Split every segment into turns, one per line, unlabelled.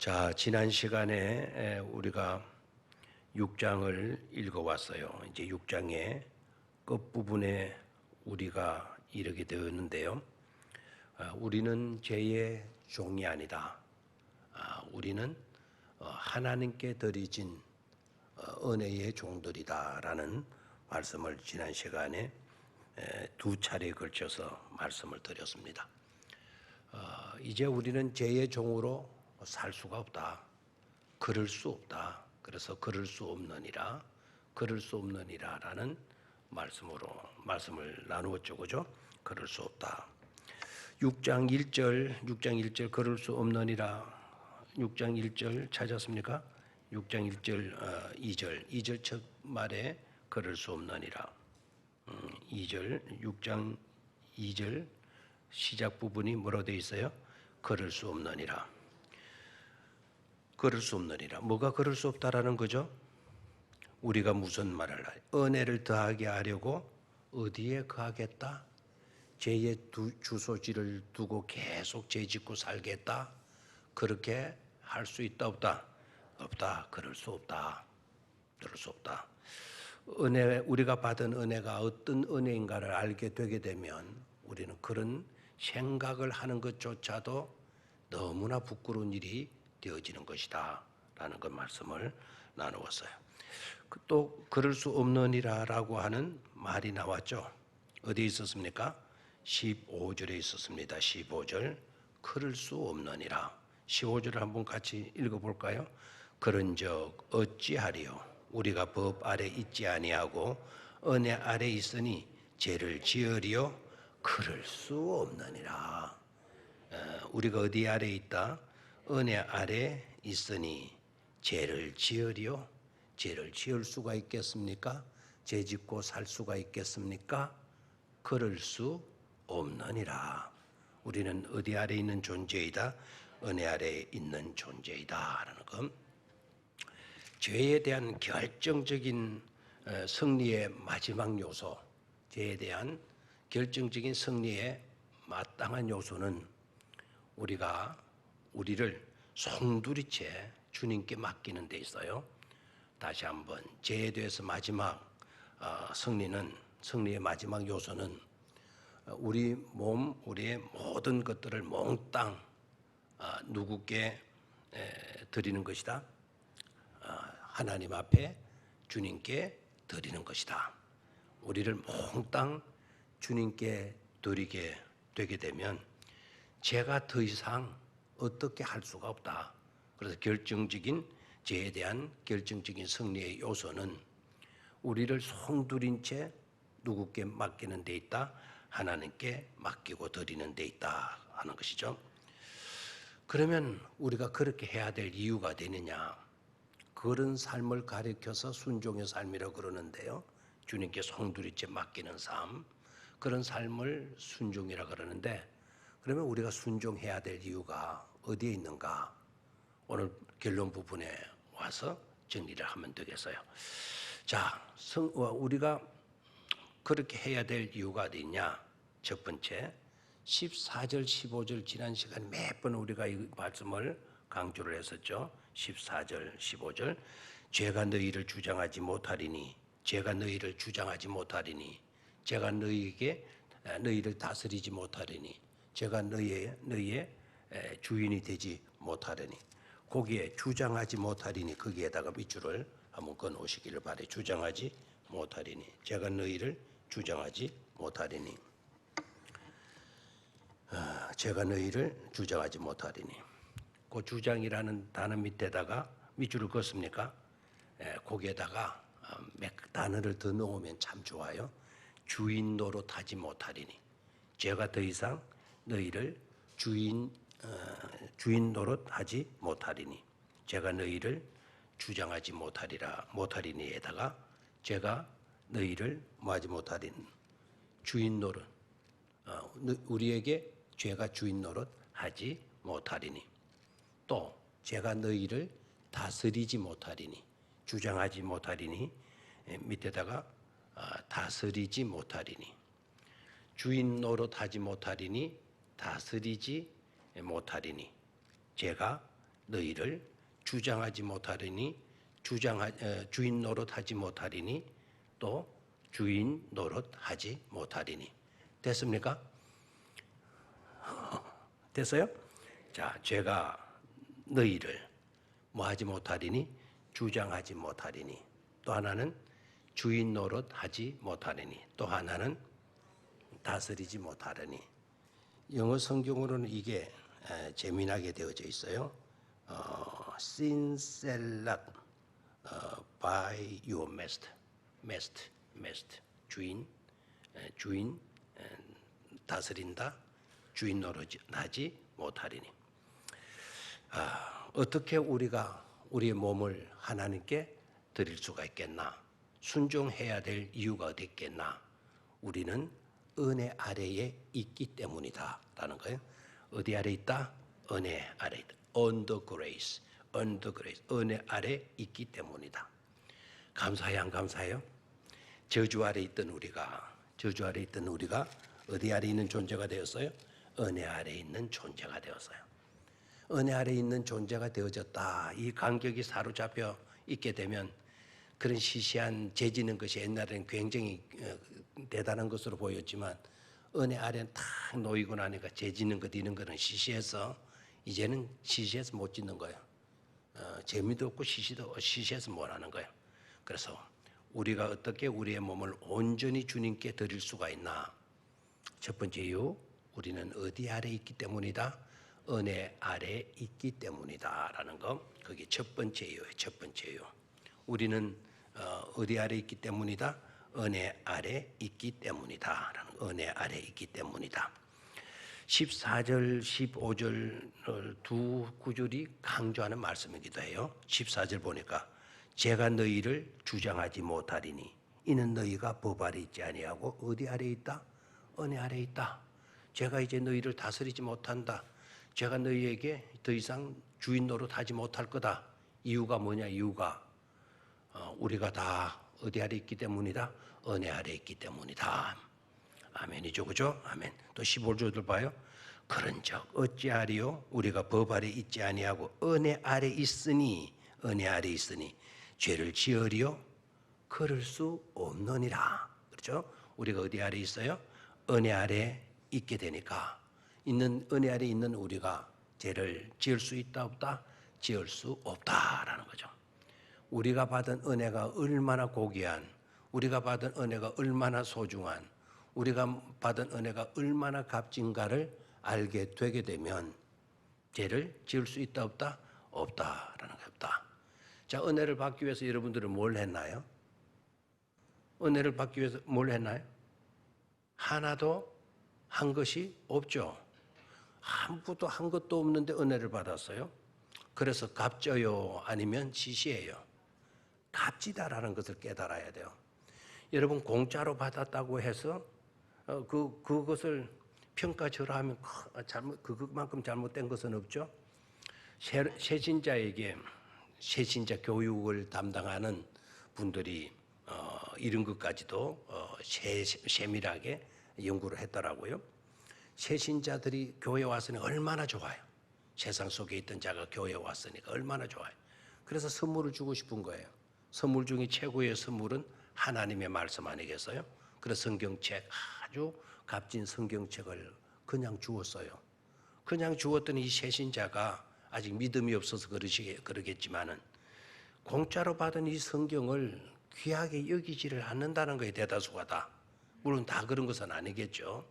자, 지난 시간에 우리가 6장을 읽어왔어요. 이제 6장의 끝부분에 우리가 이르게 되었는데요. 우리는 죄의 종이 아니다. 우리는 하나님께 드려진 은혜의 종들이다라는 말씀을 지난 시간에 두 차례에 걸쳐서 말씀을 드렸습니다. 이제 우리는 죄의 종으로 살 수가 없다. 그럴 수 없다. 그래서 그럴 수 없느니라라는 말씀을 나누었죠. 그죠? 그럴 수 없다. 6장 1절 그럴 수 없느니라. 6장 1절 찾았습니까? 6장 1절 2절 첫 말에 그럴 수 없느니라. 2절 6장 2절 시작 부분이 뭐로 되어 있어요? 그럴 수 없느니라. 그럴 수 없느니라. 뭐가 그럴 수 없다라는 거죠? 우리가 무슨 말을 해요? 은혜를 더하게 하려고 어디에 거하겠다? 죄의 주소지를 두고 계속 죄 짓고 살겠다? 그렇게 할 수 있다 없다? 없다. 그럴 수 없다. 그럴 수 없다. 우리가 받은 은혜가 어떤 은혜인가를 알게 되게 되면 우리는 그런 생각을 하는 것조차도 너무나 부끄러운 일이 되어지는 것이다 라는 그 말씀을 나누었어요. 또 그럴 수 없느니라라고 하는 말이 나왔죠. 어디에 있었습니까? 15절에 있었습니다. 15절 그럴 수 없느니라. 15절을 한번 같이 읽어볼까요? 그런즉 어찌하리요? 우리가 법 아래 있지 아니하고 은혜 아래 있으니 죄를 지으리요? 그럴 수 없느니라. 우리가 어디 아래 있다? 은혜 아래 있으니 죄를 지으리요? 죄를 지을 수가 있겠습니까? 죄 짓고 살 수가 있겠습니까? 그럴 수 없느니라. 우리는 어디 아래 있는 존재이다? 은혜 아래 있는 존재이다 라는 것. 죄에 대한 결정적인 승리의 마지막 요소, 죄에 대한 결정적인 승리의 마땅한 요소는 우리를 송두리째 주님께 맡기는 데 있어요. 다시 한번 죄에 대해서 마지막 승리의 마지막 요소는 우리 몸, 우리의 모든 것들을 몽땅 누구께 드리는 것이다? 하나님 앞에 주님께 드리는 것이다. 우리를 몽땅 주님께 드리게 되게 되면 죄가 더 이상 어떻게 할 수가 없다. 그래서 죄에 대한 결정적인 승리의 요소는 우리를 송두린 채 누구께 맡기는 데 있다? 하나님께 맡기고 드리는 데 있다 하는 것이죠. 그러면 우리가 그렇게 해야 될 이유가 되느냐? 그런 삶을 가리켜서 순종의 삶이라고 그러는데요. 주님께 송두린 채 맡기는 삶, 그런 삶을 순종이라고 그러는데, 그러면 우리가 순종해야 될 이유가 어디에 있는가? 오늘 결론 부분에 와서 정리를 하면 되겠어요. 자, 우리가 그렇게 해야 될 이유가 어디 있냐? 첫 번째, 14절, 15절 지난 시간 몇 번 우리가 이 말씀을 강조를 했었죠. 14절, 15절 죄가 너희를 주장하지 못하리니 제가 너희를 다스리지 못하리니 제가 너희의 주인이 되지 못하리니 거기에 주장하지 못하리니 거기에다가 밑줄을 한번 꺼놓으시기를 바래. 주장하지 못하리니 제가 너희를 주장하지 못하리니 제가 너희를 주장하지 못하리니 그 주장이라는 단어 밑에다가 밑줄을 긋습니까? 거기에다가 몇 단어를 더 넣으면 참 좋아요. 주인 노릇하지 못하리니 제가 더 이상 너희를 주인 노릇하지 못하리니 제가 너희를 주장하지 못하리니에다가 제가 너희를 뭐하지 못하리니 주인 노릇 우리에게 죄가 주인 노릇하지 못하리니 또 제가 너희를 다스리지 못하리니 주장하지 못하리니 밑에다가 다스리지 못하리니 주인 노릇하지 못하리니 다스리지 못하리니 제가 너희를 주장하지 못하리니 주인 노릇하지 못하리니 또 주인 노릇하지 못하리니. 됐습니까? 됐어요? 자, 죄가 너희를 뭐 하지 못하리니 주장하지 못하리니, 또 하나는 주인 노릇하지 못하리니, 또 하나는 다스리지 못하리니. 영어 성경으로는 이게 재미나게 되어져 있어요. Sin select by your master, 주인 다스린다, 주인 노릇하지 못하리니. 어떻게 우리가 우리의 몸을 하나님께 드릴 수가 있겠나? 순종해야 될 이유가 어디 있겠나? 우리는 은혜 아래에 있기 때문이다 라는 거예요. 어디 아래 있다? 은혜 아래 있다. Under grace. 은혜 아래 있기 때문이다. 감사해요, 안 감사해요? 저주 아래 있던 우리가 어디 아래 있는 존재가 되었어요? 은혜 아래 있는 존재가 되었어요. 은혜 아래 있는 존재가 되어졌다. 이 간격이 사로잡혀 있게 되면 그런 시시한 재지는 것이 옛날에는 굉장히 대단한 것으로 보였지만, 은혜 아래는 탁 놓이고 나니까 재지는 것 이런 거는 시시해서 이제는 시시해서 못 짓는 거예요. 재미도 없고 시시해서 못 하는 거예요. 그래서 우리가 어떻게 우리의 몸을 온전히 주님께 드릴 수가 있나? 첫 번째 이유, 우리는 어디 아래 있기 때문이다? 은혜 아래 있기 때문이다라는 거. 그게 첫 번째 이유예요. 첫 번째 이유. 우리는 어디 아래 있기 때문이다? 은혜 아래 있기 때문이다. 은혜 아래 있기 때문이다. 14절, 15절 두 구절이 강조하는 말씀이기도 해요. 14절 보니까 제가 너희를 주장하지 못하리니 이는 너희가 법 아래 있지 아니하고 어디 아래 있다? 은혜 아래 있다. 제가 이제 너희를 다스리지 못한다. 제가 너희에게 더 이상 주인 노릇하지 못할 거다. 이유가 뭐냐? 이유가 우리가 다 어디 아래 있기 때문이다? 은혜 아래 있기 때문이다. 아멘이죠, 그죠? 아멘. 또 15절들 봐요. 그런즉 어찌하리요? 우리가 법 아래 있지 아니하고 은혜 아래 있으니 죄를 지으리요? 그럴 수 없느니라. 그렇죠? 우리가 어디 아래 있어요? 은혜 아래 있게 되니까, 은혜 아래 있는 우리가 죄를 지을 수 있다 없다? 지을 수 없다라는 거죠. 우리가 받은 은혜가 얼마나 고귀한, 우리가 받은 은혜가 얼마나 소중한, 우리가 받은 은혜가 얼마나 값진가를 알게 되게 되면 죄를 지을 수 있다 없다? 없다라는 게 없다. 자, 은혜를 받기 위해서 여러분들은 뭘 했나요? 은혜를 받기 위해서 뭘 했나요? 하나도 한 것이 없죠. 아무것도 한 것도 없는데 은혜를 받았어요. 그래서 값져요? 아니면 시시해요? 값지다라는 것을 깨달아야 돼요. 여러분, 공짜로 받았다고 해서 그것을 평가절하하면 그것만큼 잘못된 것은 없죠. 새신자에게 새신자 교육을 담당하는 분들이 이런 것까지도 세밀하게 연구를 했더라고요. 새신자들이 교회에 왔으니 얼마나 좋아요. 세상 속에 있던 자가 교회에 왔으니까 얼마나 좋아요. 그래서 선물을 주고 싶은 거예요. 선물 중에 최고의 선물은 하나님의 말씀 아니겠어요? 그래서 성경책, 아주 값진 성경책을 그냥 주었어요. 그냥 주었더니 이 새신자가 아직 믿음이 없어서 그러겠지만은 공짜로 받은 이 성경을 귀하게 여기지를 않는다는 거예요. 대다수가 다. 물론 다 그런 것은 아니겠죠.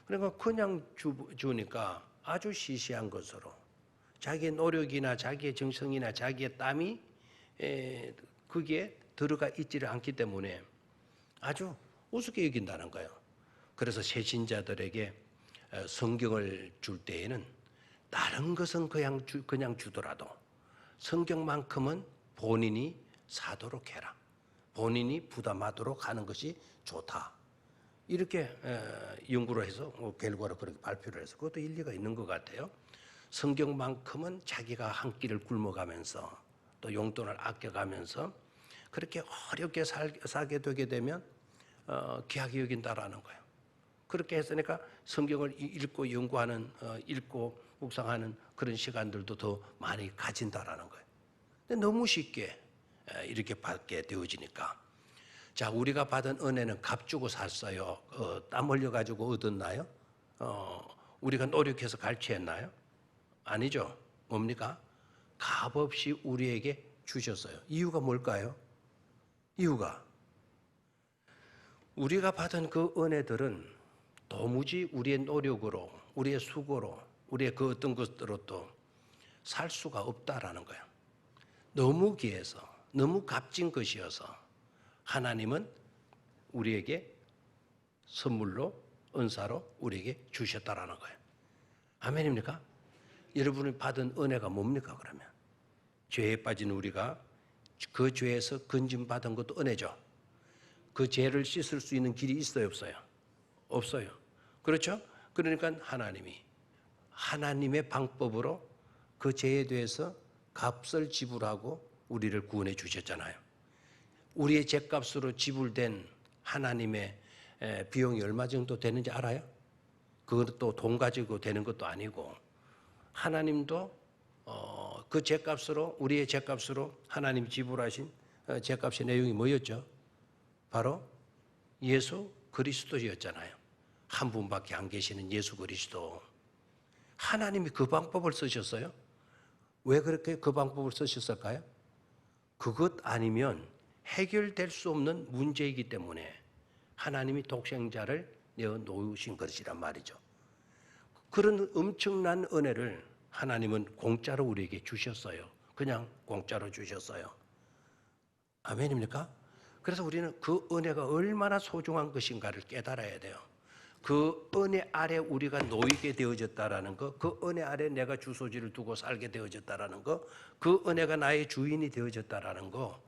그러니까 그냥 주니까 아주 시시한 것으로 자기의 노력이나 자기의 정성이나 자기의 땀이 거기에 들어가 있지를 않기 때문에 아주 우습게 여긴다는 거예요. 그래서 새신자들에게 성경을 줄 때에는 다른 것은 그냥 주더라도 성경만큼은 본인이 사도록 해라. 본인이 부담하도록 하는 것이 좋다. 이렇게 연구를 해서 결과로 그렇게 발표를 해서 그것도 일리가 있는 것 같아요. 성경만큼은 자기가 한 끼를 굶어가면서 또 용돈을 아껴가면서 그렇게 어렵게 살게 되게 되면 귀하게 여긴다라는 거예요. 그렇게 했으니까 성경을 읽고 연구하는 읽고 묵상하는 그런 시간들도 더 많이 가진다라는 거예요. 근데 너무 쉽게 이렇게 받게 되어지니까, 자, 우리가 받은 은혜는 값 주고 샀어요. 땀 흘려 가지고 얻었나요? 우리가 노력해서 갈취했나요? 아니죠. 뭡니까? 값 없이 우리에게 주셨어요. 이유가 뭘까요? 이유가 우리가 받은 그 은혜들은 도무지 우리의 노력으로, 우리의 수고로, 우리의 그 어떤 것으로 또 살 수가 없다라는 거예요. 너무 귀해서, 너무 값진 것이어서 하나님은 우리에게 선물로, 은사로 우리에게 주셨다라는 거예요. 아멘입니까? 여러분이 받은 은혜가 뭡니까 그러면? 죄에 빠진 우리가 그 죄에서 건짐받은 것도 은혜죠. 그 죄를 씻을 수 있는 길이 있어요, 없어요? 없어요. 그렇죠? 그러니까 하나님이 하나님의 방법으로 그 죄에 대해서 값을 지불하고 우리를 구원해 주셨잖아요. 우리의 죄값으로 지불된 하나님의 비용이 얼마 정도 되는지 알아요? 그것도 돈 가지고 되는 것도 아니고, 하나님도 그 죄값으로, 우리의 죄값으로 하나님 지불하신 죄값의 내용이 뭐였죠? 바로 예수 그리스도였잖아요. 한 분밖에 안 계시는 예수 그리스도. 하나님이 그 방법을 쓰셨어요. 왜 그렇게 그 방법을 쓰셨을까요? 그것 아니면 해결될 수 없는 문제이기 때문에 하나님이 독생자를 내어 놓으신 것이란 말이죠. 그런 엄청난 은혜를 하나님은 공짜로 우리에게 주셨어요. 그냥 공짜로 주셨어요. 아멘입니까? 그래서 우리는 그 은혜가 얼마나 소중한 것인가를 깨달아야 돼요. 그 은혜 아래 우리가 놓이게 되어졌다라는 거, 그 은혜 아래 내가 주소지를 두고 살게 되어졌다라는 거, 그 은혜가 나의 주인이 되어졌다라는 거,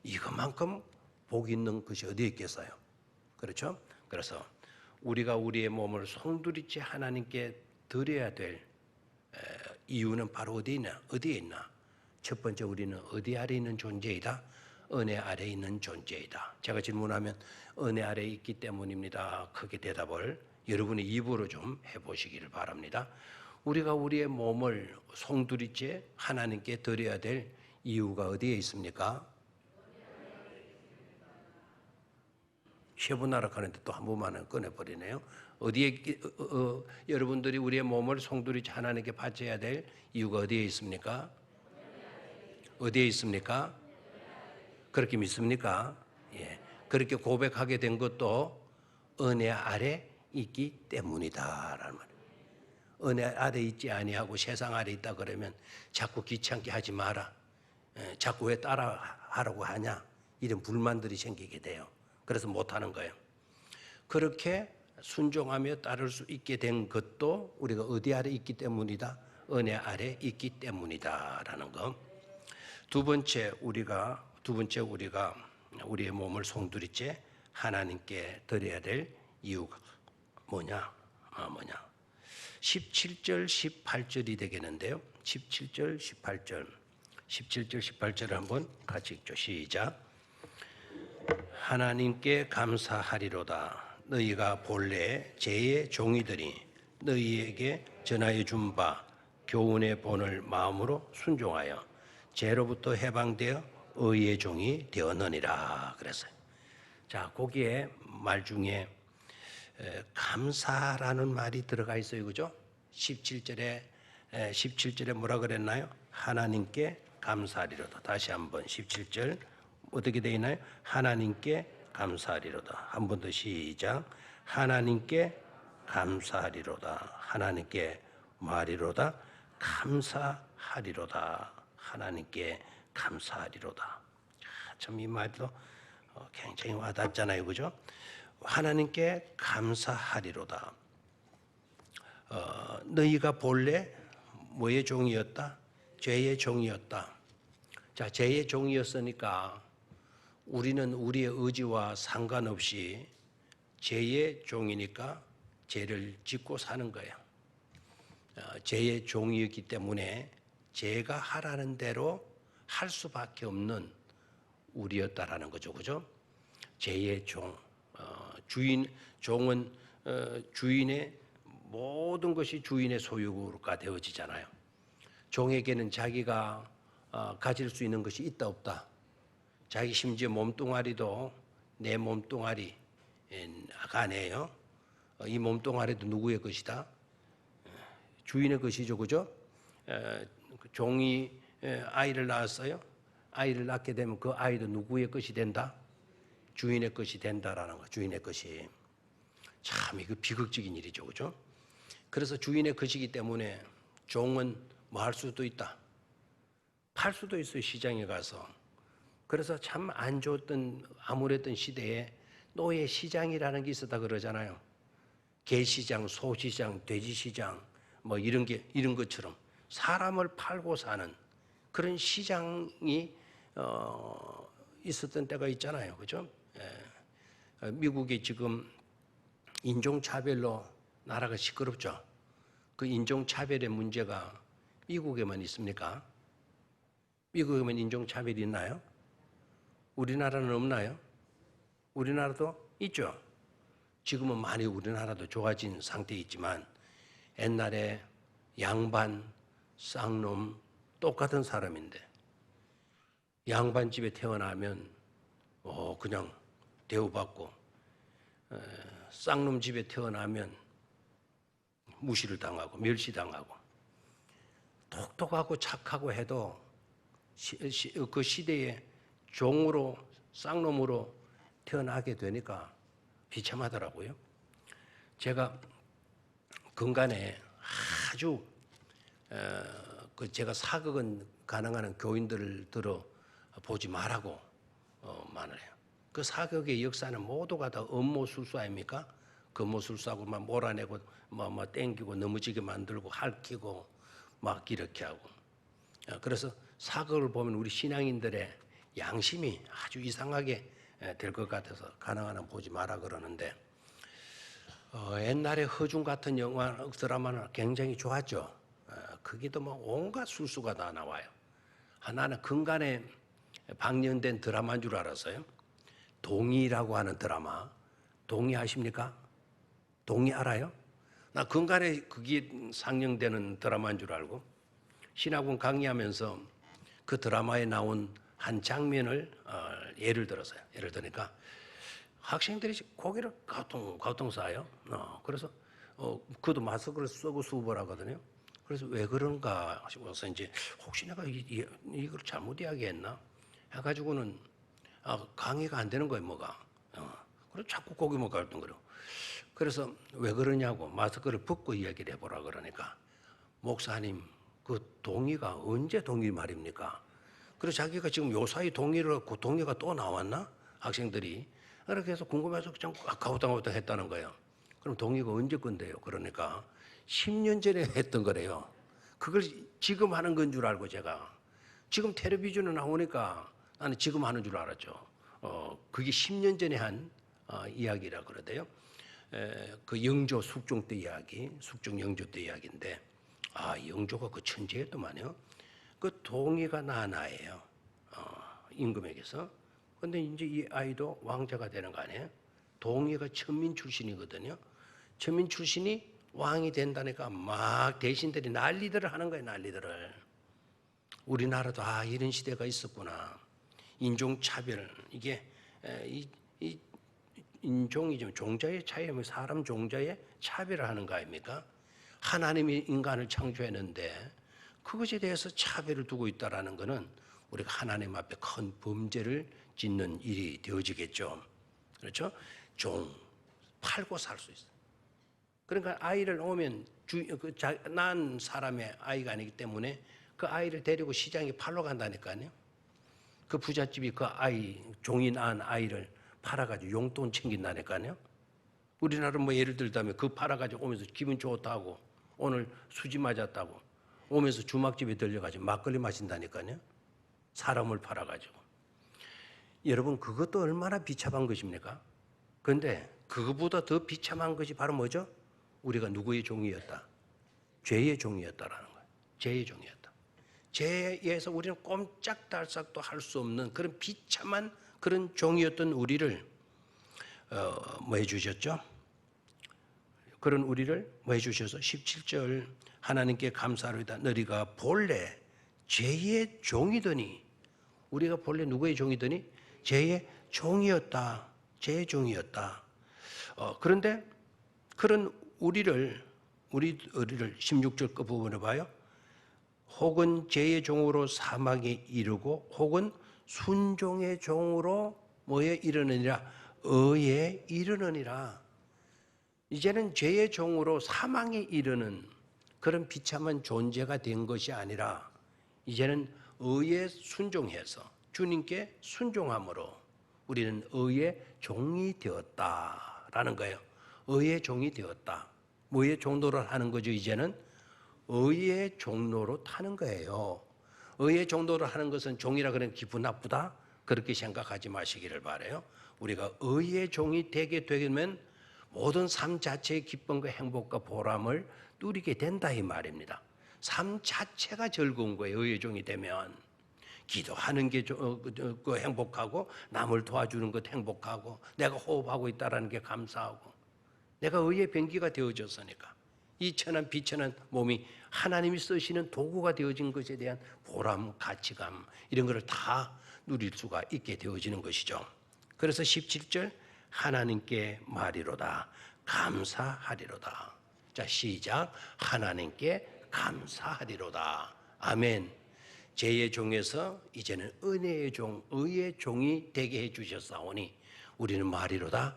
이것만큼 복 있는 것이 어디에 있겠어요? 그렇죠? 그래서 우리가 우리의 몸을 송두리째 하나님께 드려야 될 이유는 바로 어디에 있나? 첫 번째, 우리는 어디 아래 있는 존재이다? 은혜 아래 있는 존재이다. 제가 질문하면 은혜 아래 있기 때문입니다. 크게 대답을 여러분이 입으로 좀 해보시기를 바랍니다. 우리가 우리의 몸을 송두리째 하나님께 드려야 될 이유가 어디에 있습니까? 쉐분나락 하는데 또 한 번만은 꺼내버리네요. 어디에 여러분들이 우리의 몸을 송두리째 하나님께 바쳐야 될 이유가 어디에 있습니까? 어디에 있습니까? 그렇게 믿습니까? 예. 그렇게 고백하게 된 것도 은혜 아래 있기 때문이다라는 말이에요. 은혜 아래 있지 아니하고 세상 아래 있다 그러면 자꾸 귀찮게 하지 마라. 자꾸 왜 따라하라고 하냐. 이런 불만들이 생기게 돼요. 그래서 못하는 거예요. 그렇게 순종하며 따를 수 있게 된 것도 우리가 어디 아래 있기 때문이다. 은혜 아래 있기 때문이다라는 거. 두 번째 우리가 우리의 몸을 송두리째 하나님께 드려야 될 이유가 뭐냐? 17절, 18절이 되겠는데요. 17절, 18절을 한번 같이 읽죠. 시작. 하나님께 감사하리로다. 너희가 본래 죄의 종이들이 너희에게 전하여 준 바 교훈의 본을 마음으로 순종하여 죄로부터 해방되어 의의 종이 되었느니라 그랬어요. 자, 거기에 말 중에 감사라는 말이 들어가 있어요. 그죠? 17절에 뭐라 그랬나요? 하나님께 감사하리로다. 다시 한번 17절 어떻게 되어 있나요? 하나님께 감사하리로다. 한 번 더 시작. 하나님께 감사하리로다. 하나님께 말이로다. 감사하리로다. 하나님께 감사하리로다. 참 이 말도 굉장히 와닿잖아요. 그죠? 하나님께 감사하리로다. 너희가 본래 뭐의 종이었다? 죄의 종이었다. 자, 죄의 종이었으니까 우리는 우리의 의지와 상관없이 죄의 종이니까 죄를 짓고 사는 거예요. 죄의 종이었기 때문에 죄가 하라는 대로 할 수밖에 없는 우리였다라는 거죠. 그죠? 죄의 종. 종은 주인의 모든 것이 주인의 소유가 되어지잖아요. 종에게는 자기가 가질 수 있는 것이 있다 없다. 자기 심지어 몸뚱아리도 내 몸뚱아리가 아니에요. 이 몸뚱아리도 누구의 것이다? 주인의 것이죠, 그죠? 종이 아이를 낳았어요. 아이를 낳게 되면 그 아이도 누구의 것이 된다? 주인의 것이 된다라는 거. 주인의 것이. 참 이거 비극적인 일이죠, 그죠? 그래서 주인의 것이기 때문에 종은 뭐 할 수도 있다. 팔 수도 있어요, 시장에 가서. 그래서 참 안 좋았던 암울했던 시대에 노예 시장이라는 게 있었다 그러잖아요. 개시장, 소시장, 돼지시장 뭐 이런 것처럼 사람을 팔고 사는 그런 시장이 있었던 때가 있잖아요, 그죠? 미국이 지금 인종차별로 나라가 시끄럽죠. 그 인종차별의 문제가 미국에만 있습니까? 미국에만 인종차별이 있나요? 우리나라는 없나요? 우리나라도 있죠. 지금은 많이 우리나라도 좋아진 상태에 있지만 옛날에 양반, 쌍놈 똑같은 사람인데 양반집에 태어나면 그냥 대우받고 쌍놈 집에 태어나면 무시를 당하고 멸시당하고 똑똑하고 착하고 해도 그 시대에 종으로 쌍놈으로 태어나게 되니까 비참하더라고요. 제가 근간에 아주 제가 사극은 가능한 교인들을 들어 보지 말라고 말을 해요. 그 사극의 역사는 모두가 다 음모술수 아닙니까? 금모술수하고 막 몰아내고 막 땡기고 넘어지게 만들고 핥히고 막 이렇게 하고. 그래서 사극을 보면 우리 신앙인들의 양심이 아주 이상하게 될 것 같아서 가능한 한 보지 마라 그러는데 옛날에 허중 같은 영화 드라마는 굉장히 좋았죠. 거기도 뭐 온갖 술수가 다 나와요. 나는 근간에 방영된 드라마인 줄 알았어요. 동의라고 하는 드라마. 동의 아십니까? 동의 알아요? 나 근간에 그게 상영되는 드라마인 줄 알고 신학원 강의하면서 그 드라마에 나온 한 장면을 예를 들었어요. 예를 들으니까 학생들이 고개를 가통 싸요. 그래서 그도 마스크를 쓰고 수업을 하거든요. 그래서 왜 그런가 싶어서 이제 혹시 내가 이걸 잘못 이야기했나 해가지고는 강의가 안 되는 거예요, 뭐가. 그래서 자꾸 고개만 갈등거려. 그래서 왜 그러냐고 마스크를 벗고 이야기를 해보라 그러니까 목사님 그 동의가 언제 동의 말입니까? 그래서 자기가 지금 요사이 동의를 하고 동의가 또 나왔나? 학생들이 그렇게 해서 궁금해서 그냥 가우당가우당 했다는 거예요. 그럼 동의가 언제 건데요? 그러니까 10년 전에 했던 거래요. 그걸 지금 하는 건 줄 알고 제가 지금 텔레비전에 나오니까 나는 지금 하는 줄 알았죠. 그게 10년 전에 한 이야기라 그러대요. 그 영조 숙종 때 이야기, 숙종 영조 때 이야기인데 영조가 그 천재였더만요. 그 동의가 나나예요. 임금에게서. 근데 이제 이 아이도 왕자가 되는 거 아니에요? 동의가 천민 출신이거든요. 천민 출신이 왕이 된다니까 막 대신들이 난리들을 하는 거예요, 난리들을. 우리나라도 이런 시대가 있었구나. 인종차별, 이게 이 인종이죠. 종자의 차이면 사람 종자의 차별을 하는 거 아닙니까? 하나님이 인간을 창조했는데 그것에 대해서 차별을 두고 있다라는 것은 우리가 하나님 앞에 큰 범죄를 짓는 일이 되어지겠죠. 그렇죠? 팔고 살 수 있어요. 그러니까 아이를 오면 낳은 사람의 아이가 아니기 때문에 그 아이를 데리고 시장에 팔러 간다니까요. 그 부잣집이 그 종이 낳은 아이를 팔아가지고 용돈 챙긴다니까요. 우리나라는 뭐 예를 들자면 그 팔아가지고 오면서 기분 좋다고 오늘 수지 맞았다고 오면서 주막집에 들려가지고 막걸리 마신다니까요. 사람을 팔아가지고. 여러분 그것도 얼마나 비참한 것입니까? 그런데 그것보다 더 비참한 것이 바로 뭐죠? 우리가 누구의 종이었다? 죄의 종이었다라는 거예요. 죄의 종이었다. 죄에서 우리는 꼼짝달싹도 할 수 없는 그런 비참한 그런 종이었던 우리를 뭐 해주셨죠? 그런 우리를 뭐 해주셔서 17절 하나님께 감사하리이다. 너희가 본래 죄의 종이더니, 우리가 본래 누구의 종이더니 죄의 종이었다. 죄의 종이었다. 그런데 그런 우리를 16절 그 부분을 봐요. 혹은 죄의 종으로 사망에 이르고 혹은 순종의 종으로 뭐에 이르느니라? 의에 이르느니라. 이제는 죄의 종으로 사망에 이르는 그런 비참한 존재가 된 것이 아니라 이제는 의에 순종해서 주님께 순종함으로 우리는 의의 종이 되었다라는 거예요. 의의 종이 되었다. 뭐의 종로를 하는 거죠? 이제는 의의 종로로 타는 거예요. 의의 종로를 하는 것은 종이라 그러면 기분 나쁘다? 그렇게 생각하지 마시기를 바라요. 우리가 의의 종이 되게 되면 모든 삶 자체의 기쁨과 행복과 보람을 누리게 된다 이 말입니다. 삶 자체가 즐거운 거예요. 의의 종이 되면 기도하는 게 행복하고 남을 도와주는 것 행복하고 내가 호흡하고 있다는 게 감사하고 내가 의의 병기가 되어졌으니까 이 천한 비천한 몸이 하나님이 쓰시는 도구가 되어진 것에 대한 보람, 가치감 이런 것을 다 누릴 수가 있게 되어지는 것이죠. 그래서 17절 하나님께 말이로다 감사하리로다. 자 시작. 하나님께 감사하리로다. 아멘. 죄의 종에서 이제는 은혜의 종, 의의 종이 되게 해주셨사오니 우리는 말이로다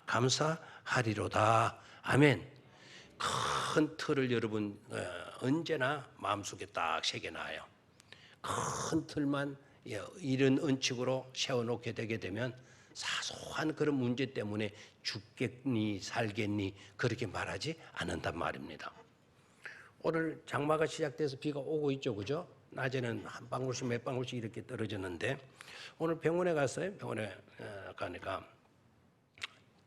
감사하리로다. 아멘. 큰 틀을 여러분 언제나 마음속에 딱 새겨놔요. 큰 틀만 이런 은칙으로 세워놓게 되게 되면 사소한 그런 문제 때문에 죽겠니 살겠니 그렇게 말하지 않는단 말입니다. 오늘 장마가 시작돼서 비가 오고 있죠, 그죠? 낮에는 한 방울씩 몇 방울씩 이렇게 떨어졌는데 오늘 병원에 갔어요. 병원에 가니까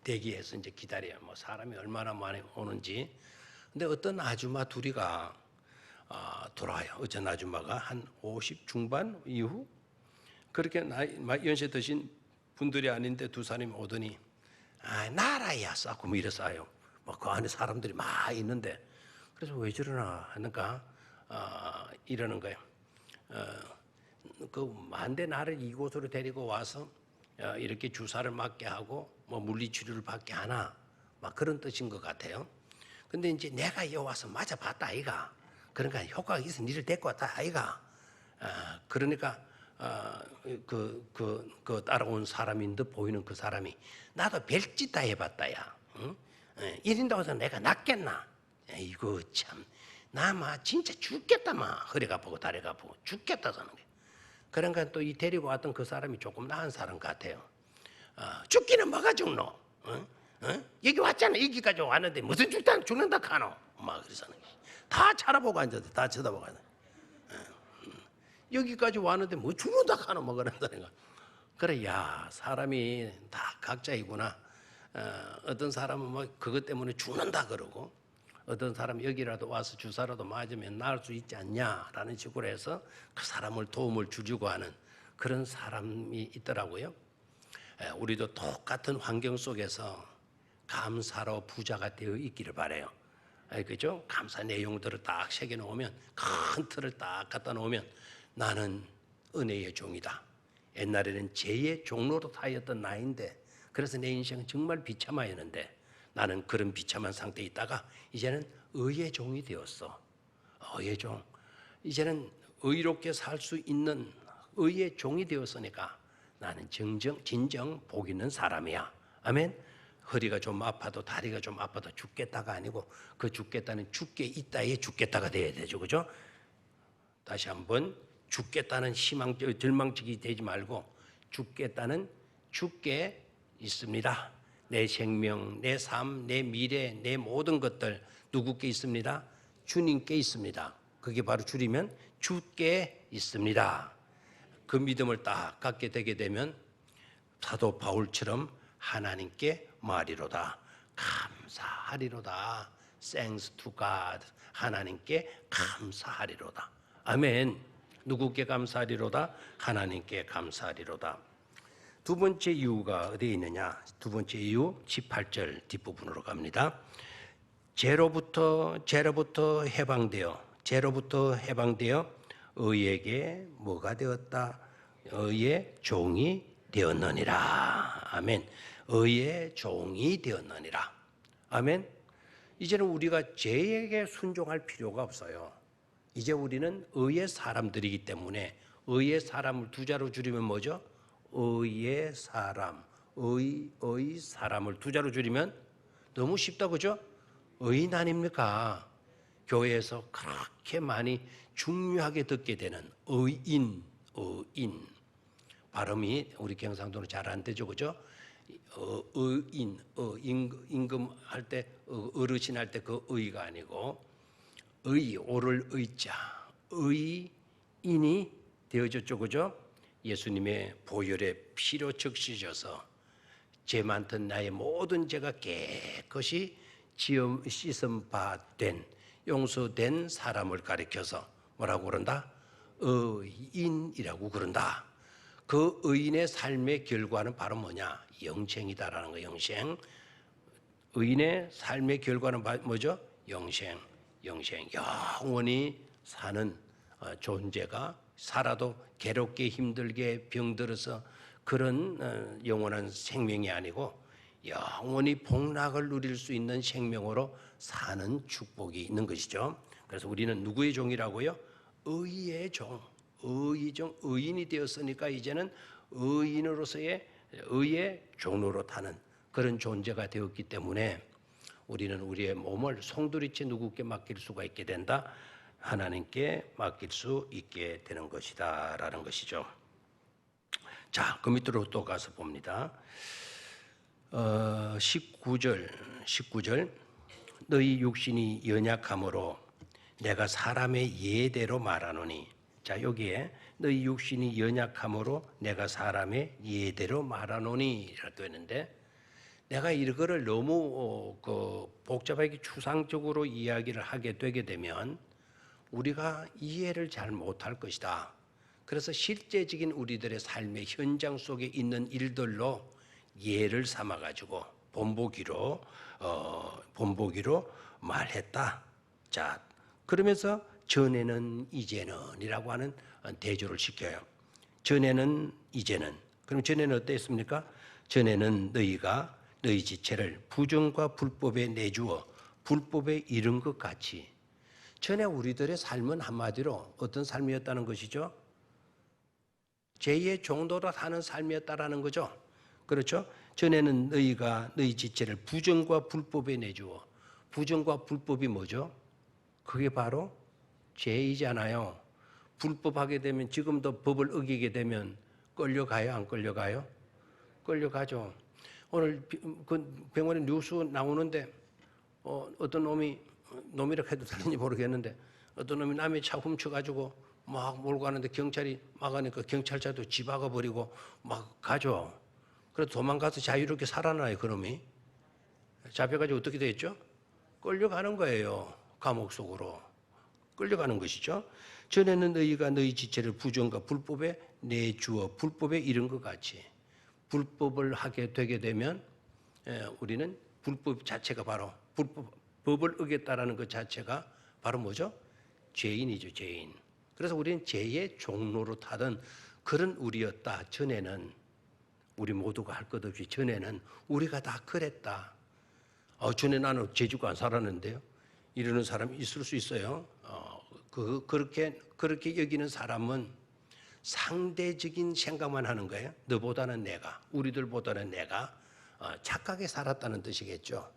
대기해서 이제 기다려요. 뭐 사람이 얼마나 많이 오는지. 근데 어떤 아줌마 둘이가 돌아와요. 어떤 아줌마가 한 50 중반 이후 그렇게 연세 드신 분들이 아닌데 두 사람이 오더니 나라야 싸고 뭐 이랬어요. 뭐 그 안에 사람들이 막 있는데 그래서 왜 저러나 하니까 이러는 거예요. 그 만대 나를 이곳으로 데리고 와서 이렇게 주사를 맞게 하고 뭐 물리치료를 받게 하나 막 그런 뜻인 것 같아요. 근데 이제 내가 여기 와서 맞아봤다 아이가. 그러니까 효과가 있어 니를 데리고 왔다 아이가. 그러니까 그 따라온 사람인 듯 보이는 그 사람이 나도 별짓 다 해봤다야. 응? 이런다고 해서 내가 낫겠나? 이거 참 나마 진짜 죽겠다 마. 허리가 아프고 다리가 아프고 죽겠다 하는 게. 그러니까 또 이 데리고 왔던 그 사람이 조금 나은 사람 같아요. 죽기는 뭐가 죽노? 여기 왔잖아. 여기까지 왔는데 무슨 죽는다 카노? 막 그래서 다 찾아보고 앉았대. 다 쳐다보고 앉았대. 여기까지 왔는데 뭐 죽는다 카노? 뭐 그런다니까. 그래 야 사람이 다 각자이구나. 어떤 사람은 뭐 그것 때문에 죽는다 그러고 어떤 사람 여기라도 와서 주사라도 맞으면 나을 수 있지 않냐라는 식으로 해서 그 사람을 도움을 주려고 하는 그런 사람이 있더라고요. 우리도 똑같은 환경 속에서 감사로 부자가 되어 있기를 바라요. 그죠? 감사 내용들을 딱 새겨 놓으면 큰 틀을 딱 갖다 놓으면 나는 은혜의 종이다. 옛날에는 죄의 종로로 타였던 나인데 그래서 내 인생은 정말 비참하였는데 나는 그런 비참한 상태에 있다가 이제는 의의 종이 되었어. 의의 종. 이제는 의롭게 살 수 있는 의의 종이 되었으니까 나는 진정 복 있는 사람이야. 아멘. 허리가 좀 아파도 다리가 좀 아파도 죽겠다가 아니고 그 죽겠다는 죽게 있다에 죽겠다가 돼야 되죠. 그죠? 다시 한번 죽겠다는 절망적이 되지 말고 죽겠다는 죽게 있습니다. 내 생명, 내 삶, 내 미래, 내 모든 것들 누구께 있습니다? 주님께 있습니다. 그게 바로 줄이면 주께 있습니다. 그 믿음을 딱 갖게 되게 되면 사도 바울처럼 하나님께 말이로다. 감사하리로다. Thanks to God. 하나님께 감사하리로다. 아멘. 누구께 감사하리로다? 하나님께 감사하리로다. 두 번째 이유가 어디에 있느냐? 두 번째 이유 18절 뒷부분으로 갑니다. 죄로부터 해방되어 의에게 뭐가 되었다? 의의 종이 되었느니라. 아멘. 의의 종이 되었느니라. 아멘. 이제는 우리가 죄에게 순종할 필요가 없어요. 이제 우리는 의의 사람들이기 때문에 의의 사람을 두 자로 줄이면 뭐죠? 의의 사람, 의 사람을 두 자로 줄이면 너무 쉽다, 그죠? 의인 아닙니까? 교회에서 그렇게 많이 중요하게 듣게 되는 의인. 발음이 우리 경상도는 잘 안 되죠, 그죠? 의인, 임금 할 때, 어르신 할 때 그 의가 아니고 오를 의자, 의인이 되어졌죠, 그죠? 예수님의 보혈의 피로 적시셔서 죄 많던 나의 모든 죄가 깨끗이 씻음 바된 용서된 사람을 가리켜서 뭐라고 그런다? 의인이라고 그런다. 그 의인의 삶의 결과는 바로 뭐냐? 영생이다라는 거. 영생. 의인의 삶의 결과는 뭐죠? 영생. 영원히 사는 존재가 살아도 괴롭게 힘들게 병들어서 그런 영원한 생명이 아니고 영원히 복락을 누릴 수 있는 생명으로 사는 축복이 있는 것이죠. 그래서 우리는 누구의 종이라고요? 의의 종. 의인이 되었으니까 이제는 의인으로서의 의의 종로로 타는 그런 존재가 되었기 때문에 우리는 우리의 몸을 송두리째 누구께 맡길 수가 있게 된다. 하나님께 맡길 수 있게 되는 것이다 라는 것이죠. 자, 그 밑으로 또 가서 봅니다. 19절 너희 육신이 연약함으로 내가 사람의 예대로 말하노니. 자, 여기에 너희 육신이 연약함으로 내가 사람의 예대로 말하노니 라고 했는데, 내가 이거를 너무 복잡하게 추상적으로 이야기를 하게 되게 되면 우리가 이해를 잘 못할 것이다. 그래서 실제적인 우리들의 삶의 현장 속에 있는 일들로 예를 삼아가지고 본보기로 말했다. 자, 그러면서 전에는 이제는이라고 하는 대조를 시켜요. 전에는 이제는. 그럼 전에는 어땠습니까? 전에는 너희가 너희 지체를 부정과 불법에 내주어 불법에 이른 것 같이. 전에 우리들의 삶은 한마디로 어떤 삶이었다는 것이죠? 죄의 종로로 사는 삶이었다라는 거죠. 그렇죠? 전에는 너희가 너희 지체를 부정과 불법에 내주어. 부정과 불법이 뭐죠? 그게 바로 죄이잖아요. 불법하게 되면, 지금도 법을 어기게 되면 끌려가요, 안 끌려가요? 끌려가죠. 오늘 병원에 뉴스 나오는데 어떤 놈이라고 해도 되는지 모르겠는데 어떤 놈이 남의 차 훔쳐가지고 막 몰고 가는데 경찰이 막으니까 경찰차도 집어가 버리고 막 가죠. 그래서 도망가서 자유롭게 살아나요. 그놈이 잡혀가지고 어떻게 됐죠? 끌려가는 거예요. 감옥 속으로 끌려가는 것이죠. 전에는 너희가 너희 지체를 부정과 불법에 내주어 불법에 이른 것 같이. 불법을 하게 되게 되면 우리는 불법 자체가 바로 법을 어겼다라는 것 자체가 바로 뭐죠? 죄인이죠, 죄인. 그래서 우리는 죄의 종로로 타던 그런 우리였다. 전에는 우리 모두가 할 것 없이 전에는 우리가 다 그랬다. 전에 나는 죄지고 안 살았는데요. 이러는 사람이 있을 수 있어요. 그렇게 여기는 사람은 상대적인 생각만 하는 거예요. 너보다는 내가, 우리들보다는 내가 착하게 살았다는 뜻이겠죠.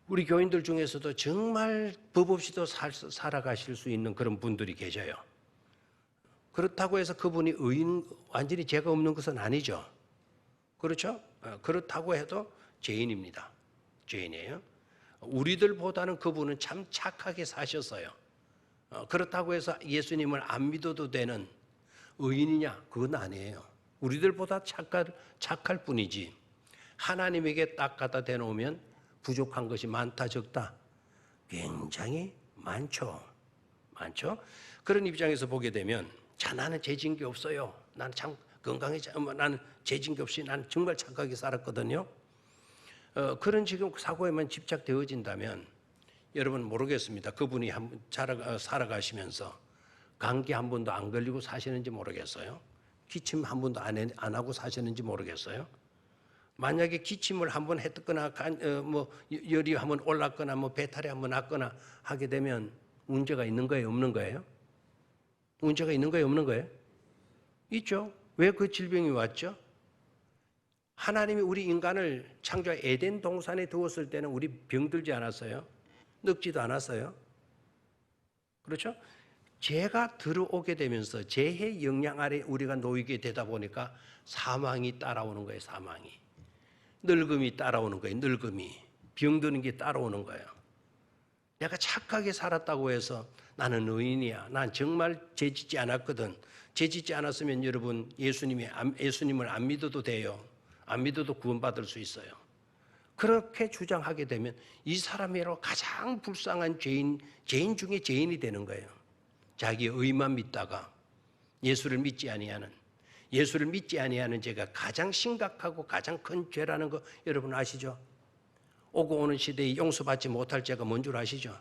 우리 교인들 중에서도 정말 법 없이도 살아가실 수 있는 그런 분들이 계셔요. 그렇다고 해서 그분이 완전히 죄가 없는 것은 아니죠. 그렇죠? 그렇다고 해도 죄인입니다. 죄인이에요. 우리들보다는 그분은 참 착하게 사셨어요. 그렇다고 해서 예수님을 안 믿어도 되는 의인이냐? 그건 아니에요. 우리들보다 착할 뿐이지. 하나님에게 딱 갖다 대놓으면 부족한 것이 많다 적다? 굉장히 많죠. 그런 입장에서 보게 되면, 자, 나는 죄진 게 없어요. 나는 참 건강해져. 나는 죄진 게 없이 나는 정말 착하게 살았거든요. 그런 지금 사고에만 집착되어진다면 여러분 모르겠습니다. 그분이 살아가시면서 감기 한 번도 안 걸리고 사시는지 모르겠어요. 기침 한 번도 안 하고 사시는지 모르겠어요. 만약에 기침을 한 번 했거나 열이 한 번 올랐거나 배탈이 한 번 났거나 하게 되면 문제가 있는 거예요, 없는 거예요? 문제가 있는 거예요, 없는 거예요? 있죠. 왜 그 질병이 왔죠? 하나님이 우리 인간을 창조 에덴 동산에 두었을 때는 우리 병들지 않았어요? 늙지도 않았어요? 그렇죠? 죄가 들어오게 되면서 죄의 영향 아래 우리가 놓이게 되다 보니까 사망이 따라오는 거예요, 사망이. 늙음이 따라오는 거예요, 늙음이. 병드는 게 따라오는 거예요. 내가 착하게 살았다고 해서 나는 의인이야. 난 정말 죄짓지 않았거든. 죄짓지 않았으면 여러분 예수님을 안 믿어도 돼요. 안 믿어도 구원받을 수 있어요. 그렇게 주장하게 되면 이 사람이로 가장 불쌍한 죄인 중에 죄인이 되는 거예요. 자기의 의만 믿다가 예수를 믿지 아니하는 죄가 가장 심각하고 가장 큰 죄라는 거 여러분 아시죠? 오고 오는 시대에 용서받지 못할 죄가 뭔 줄 아시죠?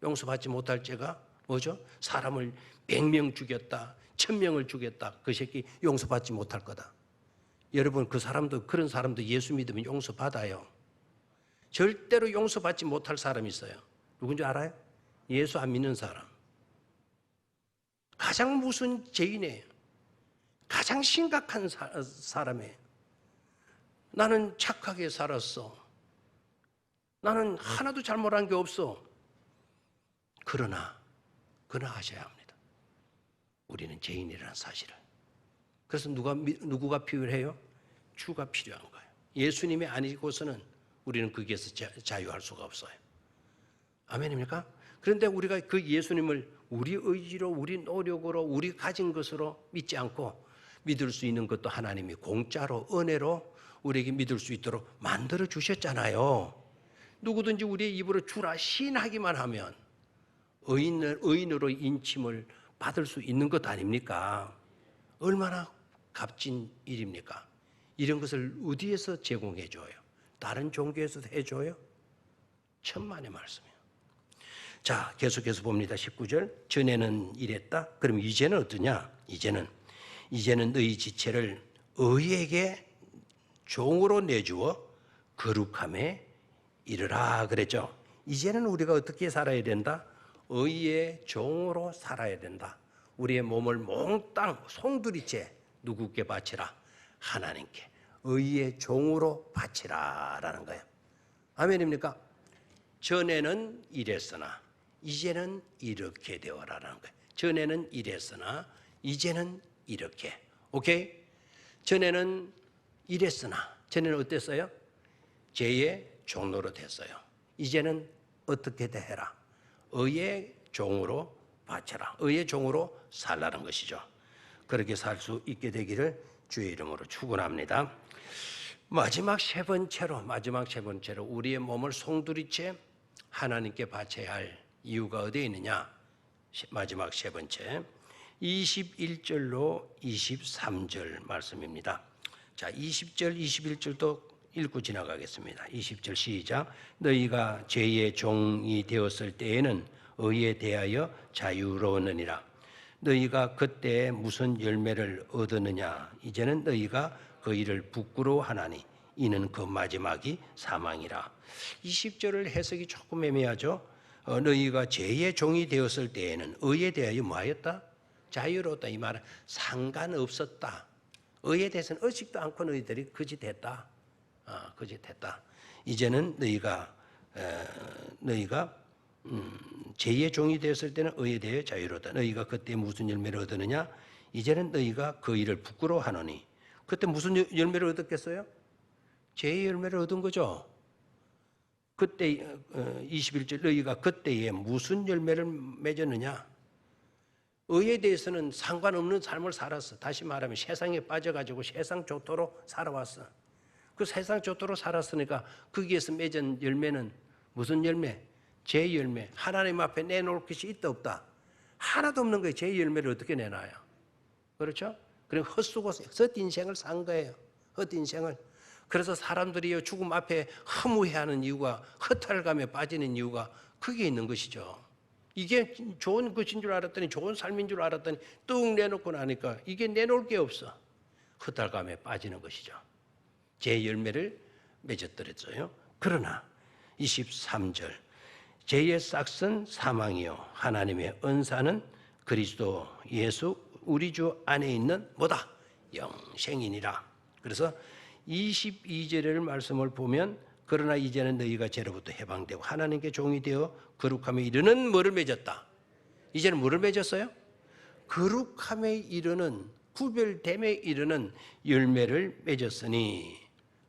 용서받지 못할 죄가 뭐죠? 사람을 100명 죽였다, 1000명을 죽였다. 그 새끼 용서받지 못할 거다. 여러분 그런 사람도 예수 믿으면 용서받아요. 절대로 용서받지 못할 사람이 있어요. 누군지 알아요? 예수 안 믿는 사람. 가장 무슨 죄인이에요. 가장 심각한 사람이에요. 나는 착하게 살았어. 나는 하나도 잘못한 게 없어. 그러나 아셔야 합니다. 우리는 죄인이라는 사실을. 그래서 누구가 필요해요? 주가 필요한 거예요. 예수님이 아니고서는 우리는 거기에서 자유할 수가 없어요. 아멘입니까? 그런데 우리가 그 예수님을 우리 의지로, 우리 노력으로, 우리 가진 것으로 믿지 않고 믿을 수 있는 것도 하나님이 공짜로, 은혜로 우리에게 믿을 수 있도록 만들어 주셨잖아요. 누구든지 우리의 입으로 주라 시인하기만 하면 의인으로 인침을 받을 수 있는 것 아닙니까? 얼마나 값진 일입니까? 이런 것을 어디에서 제공해 줘요? 다른 종교에서 해줘요? 천만의 말씀이에요. 자, 계속해서 봅니다. 19절. 전에는 이랬다. 그럼 이제는 어떠냐? 이제는 너희 지체를 의에게 종으로 내주어 거룩함에 이르라 그랬죠. 이제는 우리가 어떻게 살아야 된다? 의의 종으로 살아야 된다. 우리의 몸을 몽땅 송두리째 누구께 바치라? 하나님께. 의의 종으로 바치라라는 거예요. 아멘입니까? 전에는 이랬으나 이제는 이렇게 되어라라는 거예요. 전에는 이랬으나 이제는 이렇게. 오케이? 전에는 이랬으나 전에는 어땠어요? 죄의 종로로 됐어요. 이제는 어떻게 해라? 의의 종으로 바쳐라. 의의 종으로 살라는 것이죠. 그렇게 살 수 있게 되기를 주의 이름으로 축원합니다. 마지막 세 번째로 우리의 몸을 송두리째 하나님께 바쳐야 할 이유가 어디에 있느냐? 마지막 세 번째 21절로 23절 말씀입니다. 자, 20절 21절도 읽고 지나가겠습니다. 20절 시작. 너희가 죄의 종이 되었을 때에는 의에 대하여 자유로웠느니라. 너희가 그때 무슨 열매를 얻었느냐? 이제는 너희가 그 일을 부끄러워하나니 이는 그 마지막이 사망이라. 20절을 해석이 조금 애매하죠. 너희가 죄의 종이 되었을 때에는 의에 대하여 뭐하였다? 자유로웠다. 이 말은 상관없었다. 의에 대해서는 의식도 않고 너희들이 거짓했다. 거짓했다. 이제는 너희가 죄의 종이 되었을 때는 의에 대해 자유로웠다. 너희가 그때 무슨 열매를 얻었느냐? 이제는 너희가 그 일을 부끄러워하노니. 그때 무슨 열매를 얻었겠어요? 죄의 열매를 얻은 거죠. 그때 21절 너희가 그때에 무슨 열매를 맺었느냐? 의에 대해서는 상관없는 삶을 살았어. 다시 말하면 세상에 빠져가지고 세상 좋도록 살아왔어. 그 세상 좋도록 살았으니까 거기에서 맺은 열매는 무슨 열매? 죄의 열매. 하나님 앞에 내놓을 것이 있다 없다? 하나도 없는 거예요. 죄의 열매를 어떻게 내놔요? 그렇죠? 그럼 헛수고 헛인생을 산 거예요. 헛인생을. 그래서 사람들이 죽음 앞에 허무해하는 이유가, 허탈감에 빠지는 이유가 그게 있는 것이죠. 이게 좋은 것인 줄 알았더니, 좋은 삶인 줄 알았더니 뚝 내놓고 나니까 이게 내놓을 게 없어. 허탈감에 빠지는 것이죠. 제 열매를 맺었더랬어요. 그러나 23절, 죄의 싹은 사망이요 하나님의 은사는 그리스도 예수 우리 주 안에 있는 뭐다? 영생이니라. 그래서 22절의 말씀을 보면, 그러나 이제는 너희가 죄로부터 해방되고 하나님께 종이 되어 거룩함에 이르는 뭐를 맺었다? 이제는 뭐를 맺었어요? 거룩함에 이르는, 구별됨에 이르는 열매를 맺었으니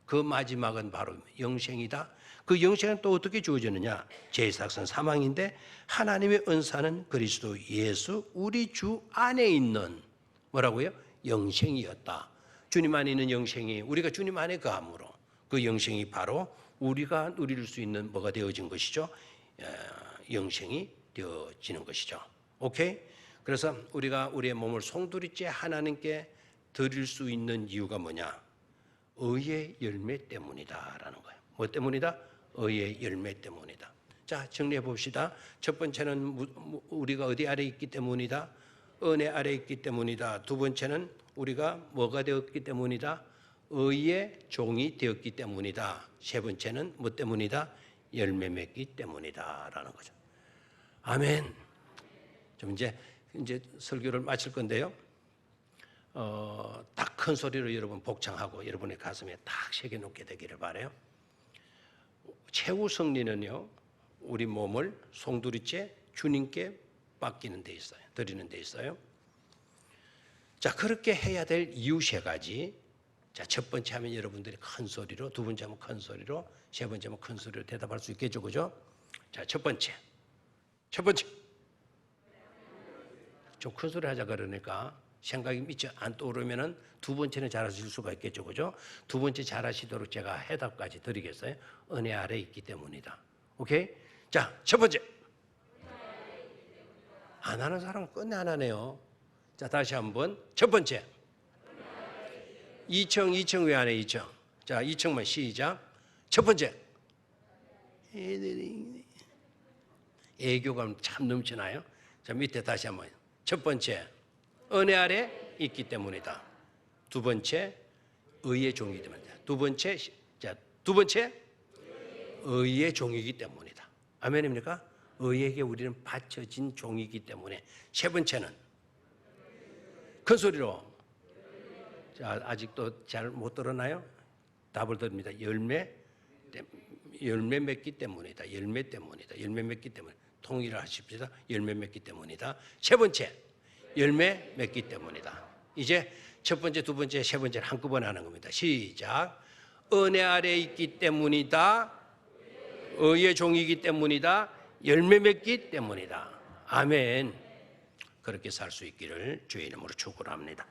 그 마지막은 바로 영생이다. 그 영생은 또 어떻게 주어지느냐? 죄의 삭은 사망인데 하나님의 은사는 그리스도 예수 우리 주 안에 있는 뭐라고요? 영생이었다. 주님 안에 있는 영생이, 우리가 주님 안에 거함으로 그 영생이 바로 우리가 누릴 수 있는 뭐가 되어진 것이죠? 영생이 되어지는 것이죠. 오케이? 그래서 우리가 우리의 몸을 송두리째 하나님께 드릴 수 있는 이유가 뭐냐? 의의 열매 때문이다라는 거예요. 뭐 때문이다? 의의 열매 때문이다. 자, 정리해 봅시다. 첫 번째는 우리가 어디 아래 있기 때문이다? 은혜 아래 있기 때문이다. 두 번째는 우리가 뭐가 되었기 때문이다? 의의 종이 되었기 때문이다. 세 번째는 뭐 때문이다? 열매 맺기 때문이다라는 거죠. 아멘. 좀 이제 설교를 마칠 건데요. 딱 큰 소리로 여러분 복창하고 여러분의 가슴에 딱 새겨 놓게 되기를 바라요. 최후 승리는요, 우리 몸을 송두리째 주님께 맡기는 데 있어요. 드리는 데 있어요. 자, 그렇게 해야 될 이유 세 가지. 자, 첫 번째 하면 여러분들이 큰 소리로, 두 번째 하면 큰 소리로, 세 번째 하면 큰 소리로 대답할 수 있겠죠, 그죠? 자, 첫 번째. 좀 큰 소리 하자 그러니까 생각이 미처 안 떠오르면은 두 번째는 잘하실 수가 있겠죠, 그죠? 두 번째 잘하시도록 제가 해답까지 드리겠어요. 은혜 아래 있기 때문이다. 오케이? 자, 첫 번째. 안 하는 사람은 끝내 안 하네요. 자, 다시 한번. 첫 번째. 2층 왜 안 해? 2층. 자, 2층만 시작. 첫 번째. 애교감 참 넘치나요? 자, 밑에 다시 한번. 첫 번째. 은혜 아래 있기 때문이다. 두 번째. 의의 종이기 때문이다. 두 번째. 의의 종이기 때문이다. 아멘입니까? 의에게 우리는 바쳐진 종이기 때문에. 세 번째는 큰 소리로. 자, 아직도 잘 못 들었나요? 답을 드립니다. 열매 맺기 때문이다. 열매 때문이다. 열매 맺기 때문에. 통일을 하십시다. 열매 맺기 때문이다. 세 번째, 열매 맺기 때문이다. 이제 첫 번째, 두 번째, 세 번째를 한꺼번에 하는 겁니다. 시작. 은혜 아래 있기 때문이다. 의의 종이기 때문이다. 열매 맺기 때문이다. 아멘. 그렇게 살 수 있기를 주의 이름으로 축원합니다.